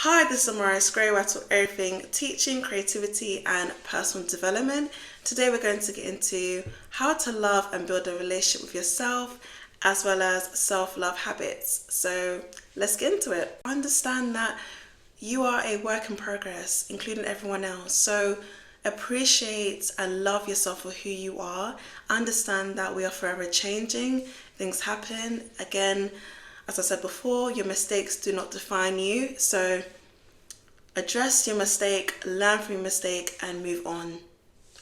Hi, this is Amara Gray, where I talk everything teaching, creativity, and personal development. Today, we're going to get into how to love and build a relationship with yourself, as well as self-love habits. So, let's get into it. Understand that you are a work in progress, including everyone else. So, appreciate and love yourself for who you are. Understand that we are forever changing, things happen. Again, as I said before, your mistakes do not define you. So address your mistake, learn from your mistake, and move on.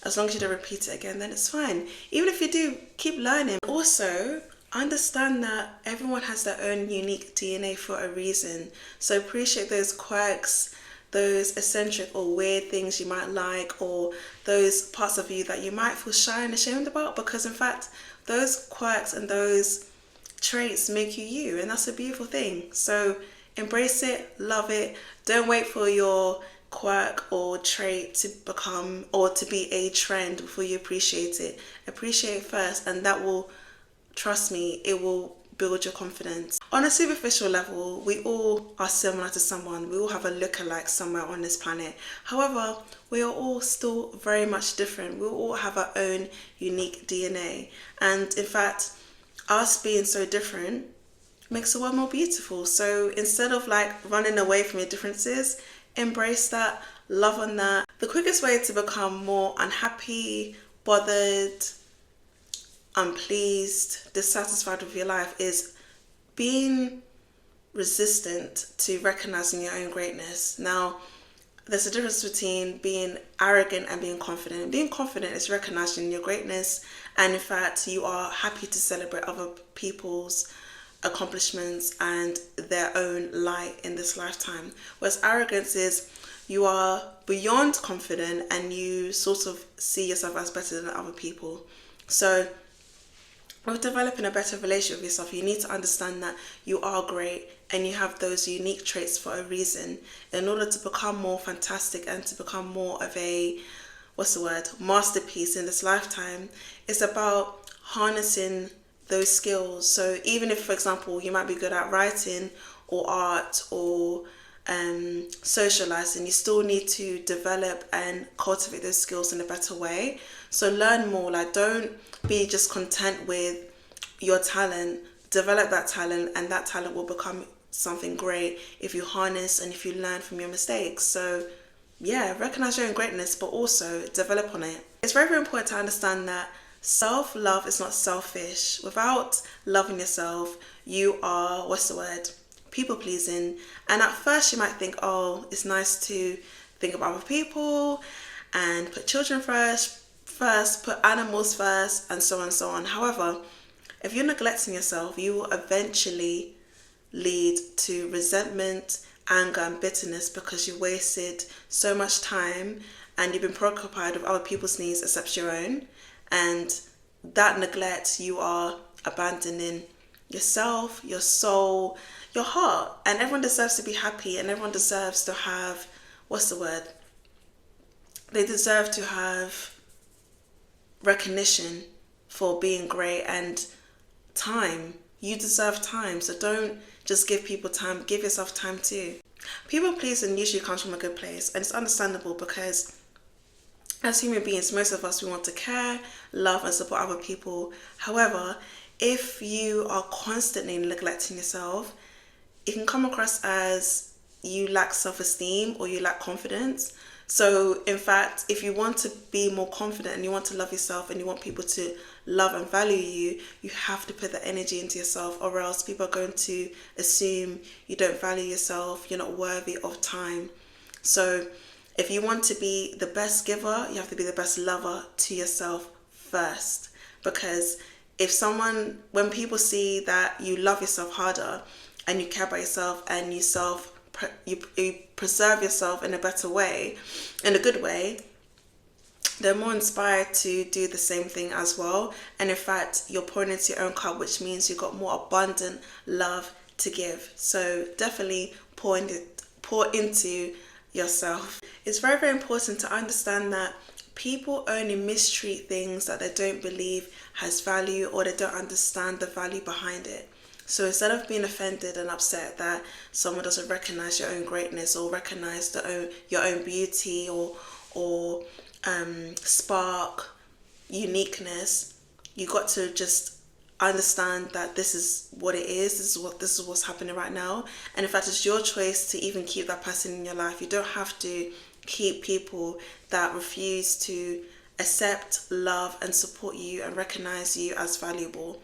As long as you don't repeat it again, then it's fine. Even if you do, keep learning. Also, understand that everyone has their own unique DNA for a reason. So appreciate those quirks, those eccentric or weird things you might like, or those parts of you that you might feel shy and ashamed about, because in fact, those quirks and those traits make you you, and that's a beautiful thing. So embrace it, love it. Don't wait for your quirk or trait to become or to be a trend before you appreciate it. Appreciate it first, and that will, trust me, it will build your confidence. On a superficial level, we all are similar to someone. We all have a look-alike somewhere on this planet. However, we are all still very much different. We all have our own unique DNA, and in fact, us being so different makes the world more beautiful. So instead of running away from your differences, embrace that, love on that. The quickest way to become more unhappy, bothered, unpleased, dissatisfied with your life is being resistant to recognizing your own greatness. Now, there's a difference between being arrogant and being confident. Being confident is recognizing your greatness, and in fact, you are happy to celebrate other people's accomplishments and their own light in this lifetime. Whereas arrogance is you are beyond confident and you sort of see yourself as better than other people. So with developing a better relationship with yourself, you need to understand that you are great and you have those unique traits for a reason. In order to become more fantastic and to become more of a, masterpiece in this lifetime, it's about harnessing those skills. So even if, for example, you might be good at writing or art or socializing, you still need to develop and cultivate those skills in a better way. So learn more. Don't be just content with your talent. Develop that talent, and that talent will become something great if you harness and if you learn from your mistakes. So yeah, recognize your own greatness, but also develop on it. It's very, very important to understand that self-love is not selfish. Without loving yourself, you are, people pleasing. And at first you might think, oh, it's nice to think about other people and put children first, put animals first, and so on and so on. However, if you're neglecting yourself, you will eventually lead to resentment, anger, and bitterness because you wasted so much time and you've been preoccupied with other people's needs except your own. And that neglect, you are abandoning yourself, your soul, your heart. And everyone deserves to be happy, and everyone deserves to have, they deserve to have recognition for being great and time. You deserve time, so don't just give people time, give yourself time too. People pleasing usually comes from a good place, and it's understandable because as human beings, most of us, we want to care, love, and support other people. However, if you are constantly neglecting yourself, it can come across as you lack self-esteem or you lack confidence. So in fact, if you want to be more confident and you want to love yourself and you want people to love and value you, you have to put that energy into yourself, or else people are going to assume you don't value yourself, you're not worthy of time. So if you want to be the best giver, you have to be the best lover to yourself first. Because when people see that you love yourself harder and you care about yourself and you preserve yourself in a better way, in a good way, they're more inspired to do the same thing as well. And in fact, you're pouring into your own cup, which means you've got more abundant love to give. So definitely pour into yourself. It's very, very important to understand that people only mistreat things that they don't believe has value, or they don't understand the value behind it. So instead of being offended and upset that someone doesn't recognize your own greatness or recognize your own beauty or spark, uniqueness, you got to just understand that this is what it is. This is what's happening right now. And in fact, it's your choice to even keep that person in your life. You don't have to keep people that refuse to accept, love, and support you and recognize you as valuable.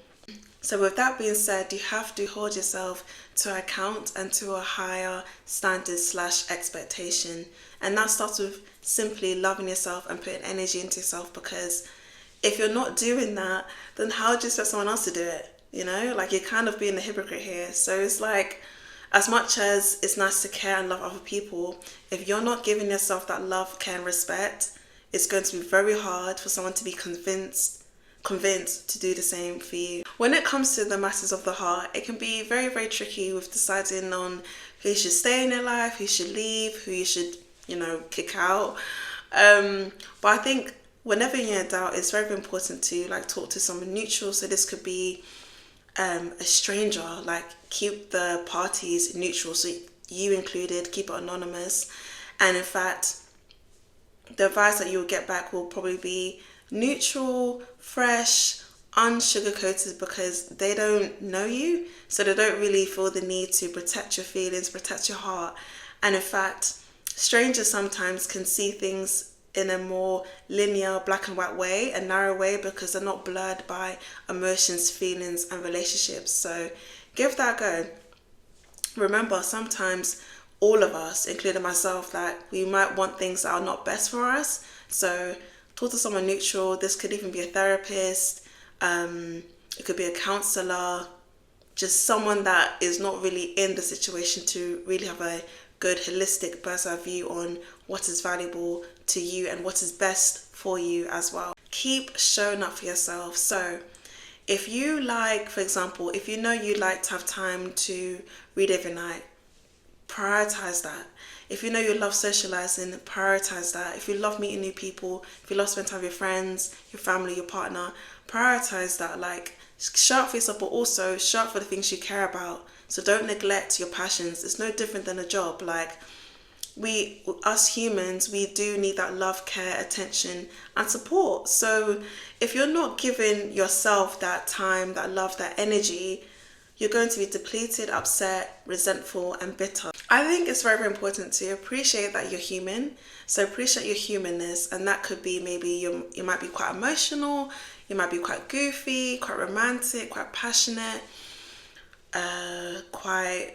So with that being said, you have to hold yourself to account and to a higher standard / expectation. And that starts with simply loving yourself and putting energy into yourself, because if you're not doing that, then how do you expect someone else to do it? You know, like you're kind of being a hypocrite here. So it's like, as much as it's nice to care and love other people, if you're not giving yourself that love, care, and respect, it's going to be very hard for someone to be convinced to do the same for you. When it comes to the matters of the heart, it can be very, very tricky with deciding on who should stay in your life, who should leave, who you should, kick out. But I think whenever you're in doubt, it's very important to talk to someone neutral. So this could be a stranger. Like, keep the parties neutral, so you included, keep it anonymous. And in fact, the advice that you'll get back will probably be neutral, fresh, unsugar-coated, because they don't know you, so they don't really feel the need to protect your feelings, protect your heart. And in fact, strangers sometimes can see things in a more linear, black and white way, a narrow way, because they're not blurred by emotions, feelings, and relationships. So give that a go. Remember, sometimes all of us, including myself, that we might want things that are not best for us. So talk to someone neutral. This could even be a therapist. It could be a counselor, just someone that is not really in the situation to really have a good holistic bird's-eye view on what is valuable to you and what is best for you as well. Keep showing up for yourself. So if you for example, if you know you like to have time to read every night, prioritize that. If you know you love socializing, prioritize that. If you love meeting new people, if you love spending time with your friends, your family, your partner, prioritize that. Show up for yourself, but also show up for the things you care about. So don't neglect your passions. It's no different than a job. Us humans, we do need that love, care, attention, and support. So if you're not giving yourself that time, that love, that energy, you're going to be depleted, upset, resentful, and bitter. I think it's very, very important to appreciate that you're human. So appreciate your humanness, and that could be maybe you might be quite emotional, you might be quite goofy, quite romantic, quite passionate, quite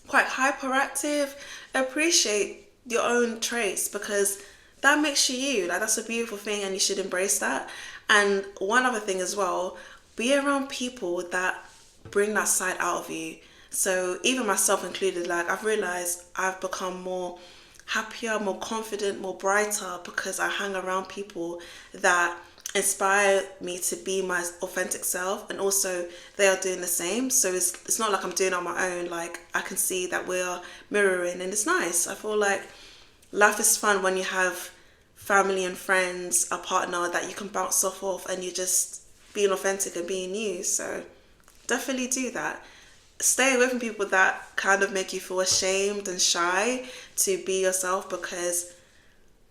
quite hyperactive. Appreciate your own traits, because that makes you. That's a beautiful thing, and you should embrace that. And one other thing as well, be around people that bring that side out of you. So even myself included, I've realized I've become more happier, more confident, more brighter, because I hang around people that inspire me to be my authentic self, and also they are doing the same. So it's not like I'm doing it on my own. I can see that we are mirroring, and it's nice. I feel like life is fun when you have family and friends, a partner that you can bounce off of, and you're just being authentic and being you. So definitely do that. Stay away from people that kind of make you feel ashamed and shy to be yourself, because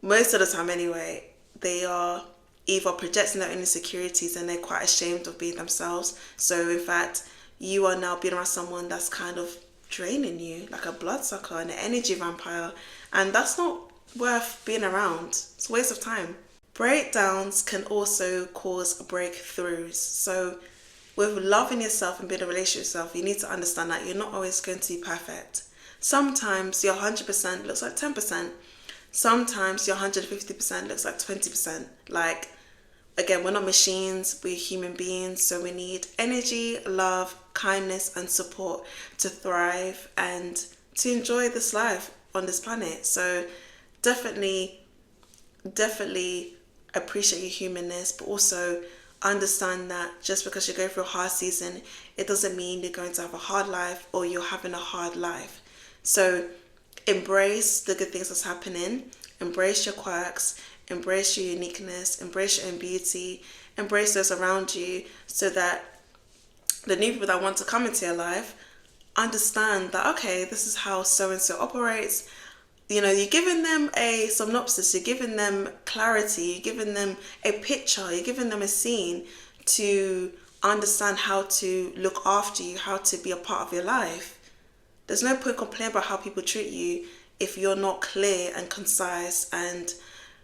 most of the time anyway, they are either projecting their own insecurities and they're quite ashamed of being themselves. So in fact, you are now being around someone that's kind of draining you, like a bloodsucker, an energy vampire, and that's not worth being around. It's a waste of time. Breakdowns can also cause breakthroughs. So with loving yourself and being in a relationship with yourself, you need to understand that you're not always going to be perfect. Sometimes your 100% looks like 10%. Sometimes your 150% looks like 20%. Again, we're not machines, we're human beings, so we need energy, love, kindness, and support to thrive and to enjoy this life on this planet. So definitely appreciate your humanness, but also understand that just because you go through a hard season, it doesn't mean you're going to have a hard life or you're having a hard life. So embrace the good things that's happening, embrace your quirks, embrace your uniqueness, embrace your own beauty, embrace those around you, so that the new people that want to come into your life understand that, okay, this is how so and so operates. You know, you're giving them a synopsis, you're giving them clarity, you're giving them a picture, you're giving them a scene to understand how to look after you, how to be a part of your life. There's no point complaining about how people treat you if you're not clear and concise and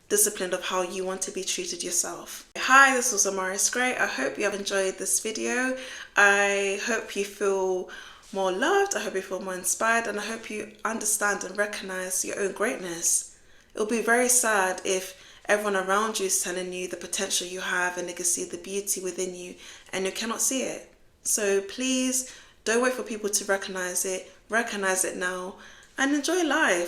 disciplined of how you want to be treated yourself. Hi, this was Amaris Gray. I hope you have enjoyed this video. I hope you feel more loved, I hope you feel more inspired, and I hope you understand and recognize your own greatness. It'll be very sad if everyone around you is telling you the potential you have and they can see the beauty within you and you cannot see it. So please don't wait for people to recognize it now and enjoy life.